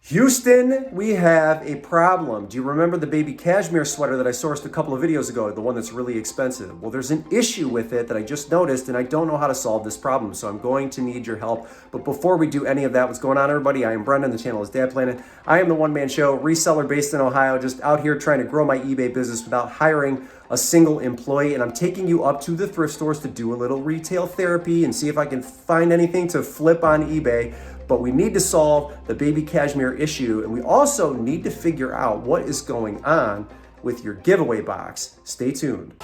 Houston, we have a problem. Do you remember the baby cashmere sweater that I sourced a couple of videos ago, the one that's really expensive? Well, there's an issue with it that I just noticed, and I don't know how to solve this problem, so I'm going to need your help. But before we do any of that, what's going on, everybody? I am Brendan, the channel is Dad Planet. I am the one-man show, reseller based in Ohio, just out here trying to grow my eBay business without hiring a single employee, and I'm taking you up to the thrift stores to do a little retail therapy and see if I can find anything to flip on eBay. But we need to solve the baby cashmere issue, and we also need to figure out what is going on with your giveaway box. Stay tuned.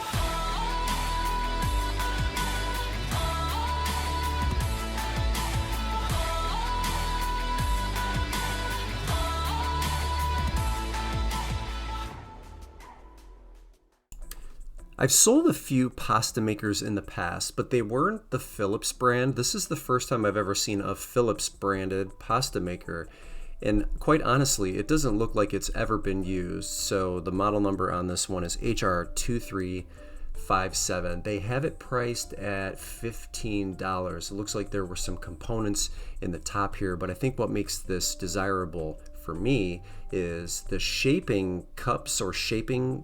I've sold a few pasta makers in the past, but they weren't the Philips brand. This is the first time I've ever seen a Philips branded pasta maker. And quite honestly, it doesn't look like it's ever been used. So the model number on this one is HR2357. They have it priced at $15. It looks like there were some components in the top here, but I think what makes this desirable for me is the shaping cups or shaping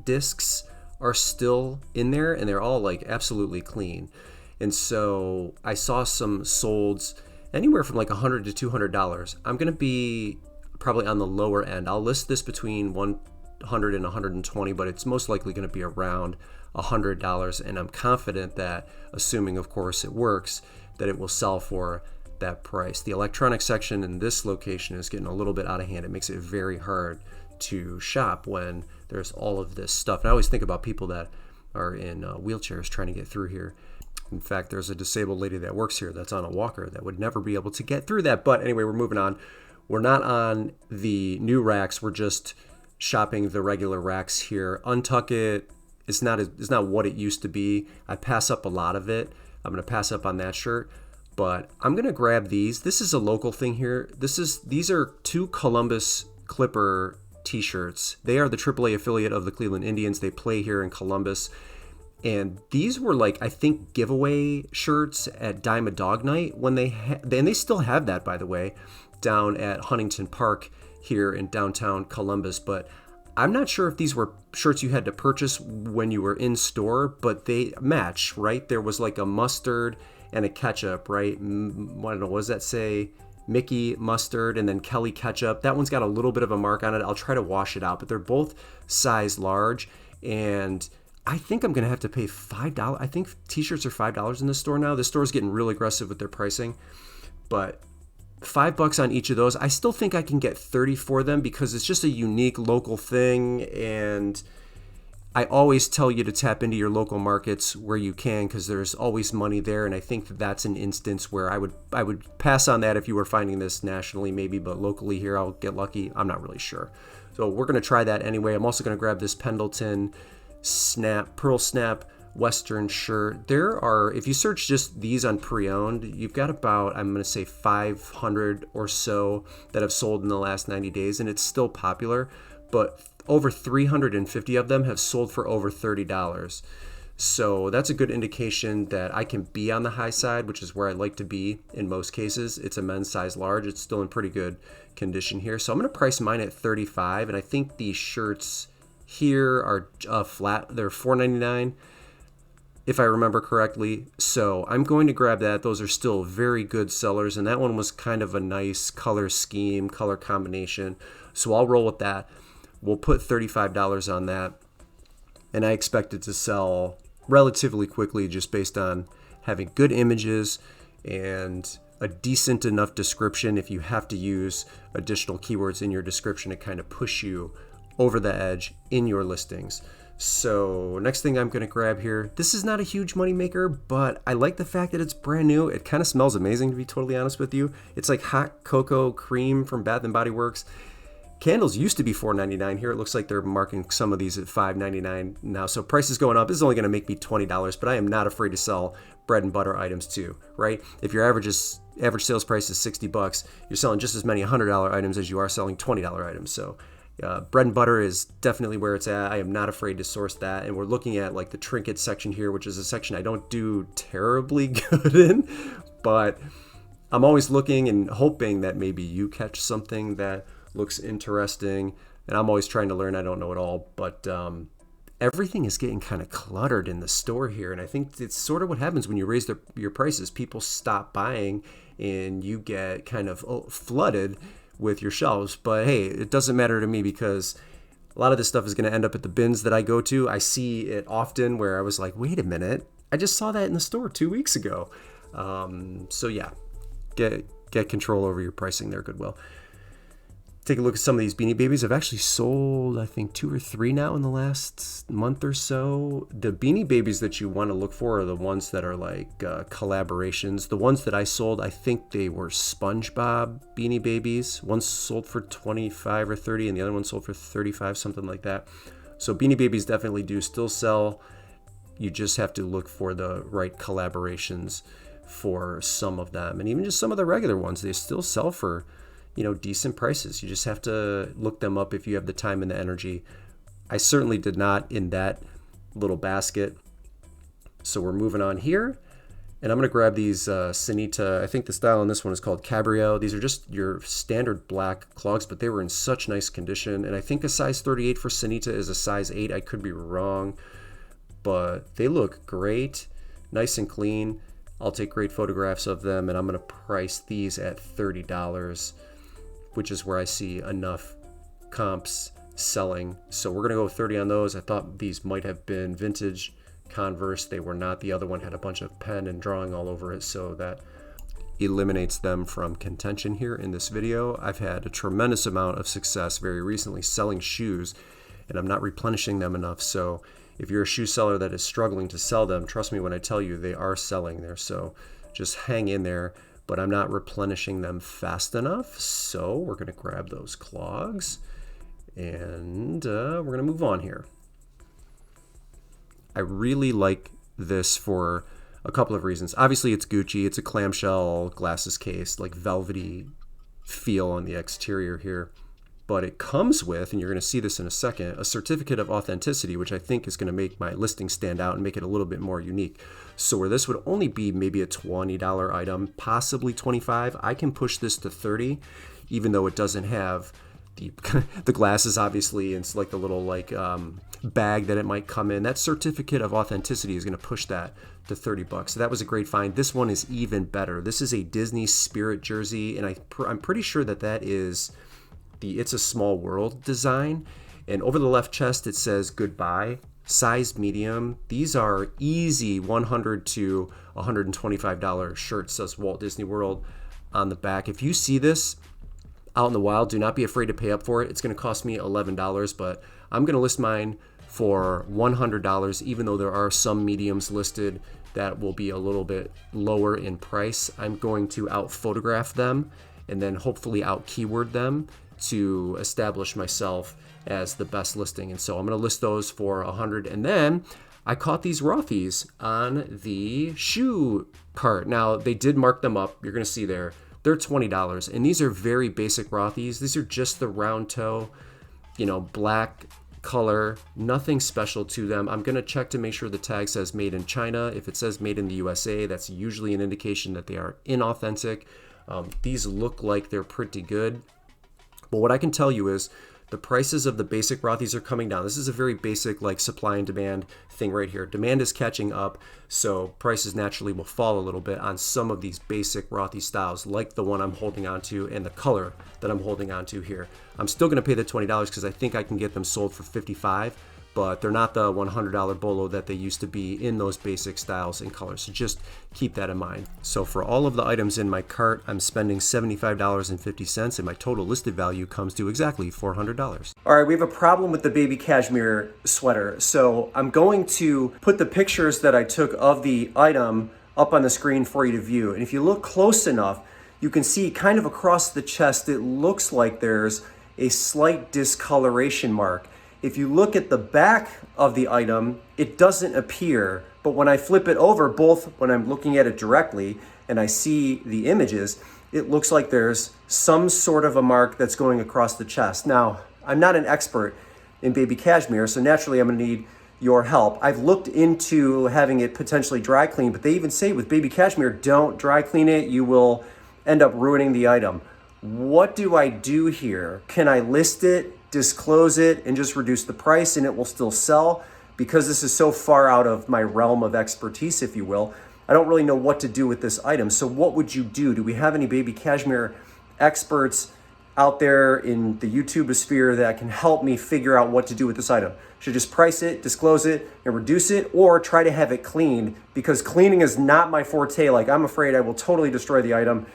discs are still in there, and they're all like absolutely clean. And so I saw some solds anywhere from like $100 to $200. I'm gonna be probably on the lower end. I'll list this between 100 and 120, but it's most likely gonna be around $100. And I'm confident that, assuming of course it works, that it will sell for that price. The electronics section in this location is getting a little bit out of hand. It makes it very hard to shop when there's all of this stuff. And I always think about people that are in wheelchairs trying to get through here. In fact, there's a disabled lady that works here that's on a walker that would never be able to get through that. But anyway, we're moving on. We're not on the new racks. We're just shopping the regular racks here. Untuck it. It's not what it used to be. I pass up a lot of it. I'm going to pass up on that shirt. But I'm going to grab these. This is a local thing here. These are two Columbus Clipper t-shirts. They are the AAA affiliate of the Cleveland Indians. They play here in Columbus. And these were like, I think, giveaway shirts at Dime a Dog Night when and they still have that, by the way, down at Huntington Park here in downtown Columbus. But I'm not sure if these were shirts you had to purchase when you were in store, but they match, right? There was like a mustard and a ketchup, right? I don't know, what does that say? Mickey mustard and then Kelly ketchup. That one's got a little bit of a mark on it. I'll try to wash it out, but they're both size large, and I think I'm gonna have to pay $5. I think t-shirts are $5 in this store now. This store is getting really aggressive with their pricing, but $5 on each of those. I still think I can get 30 for them because it's just a unique local thing, and I always tell you to tap into your local markets where you can, because there's always money there. And I think that's an instance where I would pass on that if you were finding this nationally maybe, but locally here I'll get lucky. I'm not really sure. So we're going to try that anyway. I'm also going to grab this Pendleton Pearl Snap Western shirt. There are, if you search just these on pre-owned, you've got about, I'm going to say 500 or so that have sold in the last 90 days, and it's still popular, but over 350 of them have sold for over $30. So that's a good indication that I can be on the high side, which is where I like to be in most cases. It's a men's size large. It's still in pretty good condition here. So I'm going to price mine at $35, and I think these shirts here are flat. They're $4.99 if I remember correctly. So I'm going to grab that. Those are still very good sellers, and that one was kind of a nice color scheme, color combination. So I'll roll with that. We'll put $35 on that, and I expect it to sell relatively quickly just based on having good images and a decent enough description. If you have to use additional keywords in your description to kind of push you over the edge in your listings. So next thing I'm going to grab here, this is not a huge money maker, but I like the fact that it's brand new. It kind of smells amazing, to be totally honest with you. It's like hot cocoa cream from Bath & Body Works. Candles used to be $4.99 here. It looks like they're marking some of these at $5.99 now. So price is going up. This is only going to make me $20, but I am not afraid to sell bread and butter items too, right? If your average sales price is $60, you're selling just as many $100 items as you are selling $20 items. So bread and butter is definitely where it's at. I am not afraid to source that. And we're looking at like the trinkets section here, which is a section I don't do terribly good in, but I'm always looking and hoping that maybe you catch something that looks interesting. And I'm always trying to learn. I don't know it all, but everything is getting kind of cluttered in the store here. And I think it's sort of what happens when you raise your prices. People stop buying and you get kind of flooded with your shelves. But hey, it doesn't matter to me because a lot of this stuff is going to end up at the bins that I go to. I see it often where I was like, wait a minute, I just saw that in the store 2 weeks ago. So yeah, get control over your pricing there, Goodwill. Take a look at some of these Beanie Babies. I've actually sold, I think, 2 or 3 now in the last month or so. The Beanie Babies that you want to look for are the ones that are like collaborations. The ones that I sold, I think they were SpongeBob Beanie Babies. One sold for 25 or 30 and the other one sold for 35, something like that. So Beanie Babies definitely do still sell. You just have to look for the right collaborations for some of them. And even just some of the regular ones, they still sell for decent prices. You just have to look them up if you have the time and the energy. I certainly did not in that little basket. So we're moving on here. And I'm going to grab these Sanita. I think the style on this one is called Cabrio. These are just your standard black clogs, but they were in such nice condition. And I think a size 38 for Sanita is a size 8. I could be wrong, but they look great, nice and clean. I'll take great photographs of them, and I'm going to price these at $30. Which is where I see enough comps selling. So we're gonna go 30 on those. I thought these might have been vintage Converse. They were not. The other one had a bunch of pen and drawing all over it, so that eliminates them from contention here in this video. I've had a tremendous amount of success very recently selling shoes, and I'm not replenishing them enough. So if you're a shoe seller that is struggling to sell them, trust me when I tell you they are selling there. So just hang in there. But I'm not replenishing them fast enough. So we're going to grab those clogs and we're going to move on here. I really like this for a couple of reasons. Obviously, it's Gucci. It's a clamshell glasses case, like velvety feel on the exterior here. But it comes with, and you're going to see this in a second, a certificate of authenticity, which I think is going to make my listing stand out and make it a little bit more unique. So where this would only be maybe a $20 item, possibly $25, I can push this to $30, even though it doesn't have the glasses, obviously. It's like the little bag that it might come in. That certificate of authenticity is going to push that to $30. So that was a great find. This one is even better. This is a Disney Spirit jersey, and I'm pretty sure that is the It's a Small World design. And over the left chest it says goodbye, size medium. These are easy $100 to $125 shirts, says Walt Disney World on the back. If you see this out in the wild, do not be afraid to pay up for it. It's going to cost me $11, but I'm going to list mine for $100, even though there are some mediums listed that will be a little bit lower in price. I'm going to out photograph them and then hopefully out keyword them to establish myself as the best listing. And so I'm going to list those for $100. And then I caught these Rothy's on the shoe cart. Now they did mark them up. You're going to see there. They're $20. And these are very basic Rothy's. These are just the round toe, black color, nothing special to them. I'm going to check to make sure the tag says made in China. If it says made in the USA, that's usually an indication that they are inauthentic. These look like they're pretty good. But what I can tell you is the prices of the basic Rothy's are coming down. This is a very basic supply and demand thing right here. Demand is catching up, so prices naturally will fall a little bit on some of these basic Rothy styles, like the one I'm holding on to and the color that I'm holding on to here. I'm still going to pay the $20 because I think I can get them sold for $55, but they're not the $100 BOLO that they used to be in those basic styles and colors. So just keep that in mind. So for all of the items in my cart, I'm spending $75.50, and my total listed value comes to exactly $400. All right, we have a problem with the baby cashmere sweater. So I'm going to put the pictures that I took of the item up on the screen for you to view. And if you look close enough, you can see kind of across the chest, it looks like there's a slight discoloration mark. If you look at the back of the item, it doesn't appear, but when I flip it over, both when I'm looking at it directly and I see the images, it looks like there's some sort of a mark that's going across the chest. Now, I'm not an expert in baby cashmere, so naturally I'm gonna need your help. I've looked into having it potentially dry clean, but they even say with baby cashmere, don't dry clean it. You will end up ruining the item. What do I do here? Can I list it, disclose it, and just reduce the price and it will still sell? Because this is so far out of my realm of expertise, if you will, I don't really know what to do with this item. So what would you do? Do we have any baby cashmere experts out there in the YouTube sphere that can help me figure out what to do with this item? Should I just price it, disclose it, and reduce it, or try to have it cleaned? Because cleaning is not my forte. Like, I'm afraid I will totally destroy the item,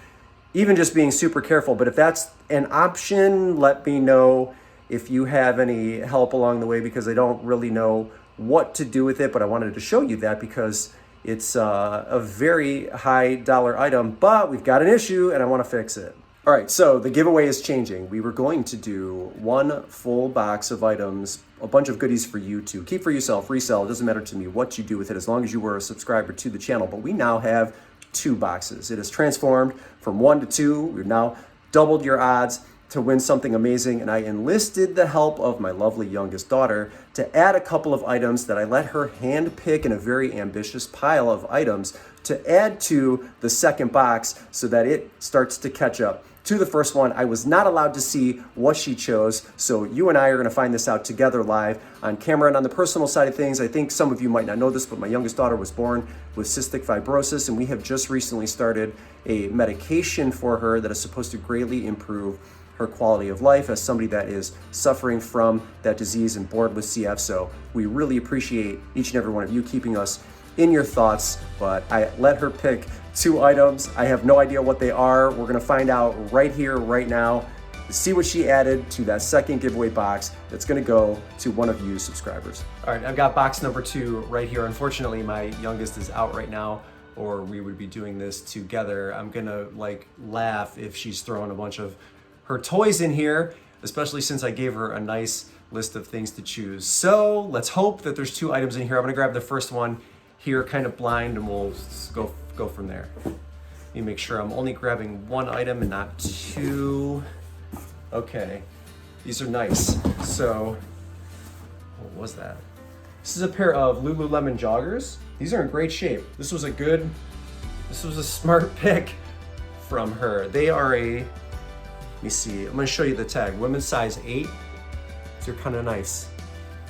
even just being super careful. But if that's an option, let me know if you have any help along the way, because I don't really know what to do with it. But I wanted to show you that because it's a very high dollar item, but we've got an issue and I want to fix it. All right, so the giveaway is changing. We were going to do one full box of items, a bunch of goodies for you to keep for yourself, resell. It doesn't matter to me what you do with it as long as you were a subscriber to the channel. But we now have 2 boxes. It has transformed from 1 to 2. We've now doubled your odds to win something amazing. And I enlisted the help of my lovely youngest daughter to add a couple of items that I let her hand pick in a very ambitious pile of items to add to the second box so that it starts to catch up to the first one. I was not allowed to see what she chose, so you and I are going to find this out together live on camera. And on the personal side of things, I think some of you might not know this, but my youngest daughter was born with cystic fibrosis, and we have just recently started a medication for her that is supposed to greatly improve her quality of life as somebody that is suffering from that disease and born with CF. So we really appreciate each and every one of you keeping us in your thoughts, but I let her pick 2 items. I have no idea what they are. We're gonna find out right here, right now, see what she added to that second giveaway box that's gonna go to one of you subscribers. All right, I've got box number 2 right here. Unfortunately, my youngest is out right now, or we would be doing this together. I'm gonna laugh if she's throwing a bunch of her toys in here, especially since I gave her a nice list of things to choose. So let's hope that there's 2 items in here. I'm gonna grab the first one here kind of blind and we'll go from there. Let me make sure I'm only grabbing 1 item and not 2. Okay, these are nice. So, what was that? This is a pair of Lululemon joggers. These are in great shape. This was a smart pick from her. They are let me see, I'm gonna show you the tag. Women's size 8. These are kind of nice,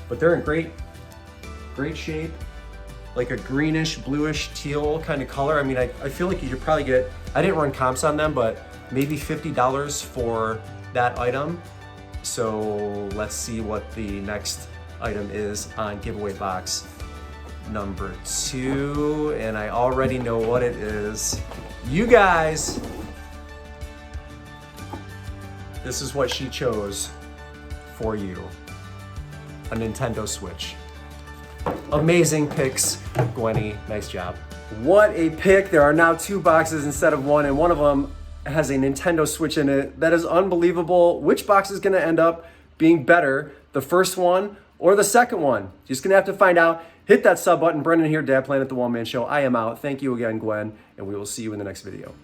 but they're in great shape. Like a greenish, bluish, teal kind of color. I mean, I feel like you could probably get, I didn't run comps on them, but maybe $50 for that item. So let's see what the next item is on giveaway box number 2. And I already know what it is. You guys, this is what she chose for you. A Nintendo Switch. Amazing picks, Gwenny. Nice job. What a pick. There are now 2 boxes instead of 1, and one of them has a Nintendo Switch in it. That is unbelievable. Which box is going to end up being better, the first one or the second one? Just going to have to find out. Hit that sub button. Brendan here, Dad Planet, The One Man Show. I am out. Thank you again, Gwen, and we will see you in the next video.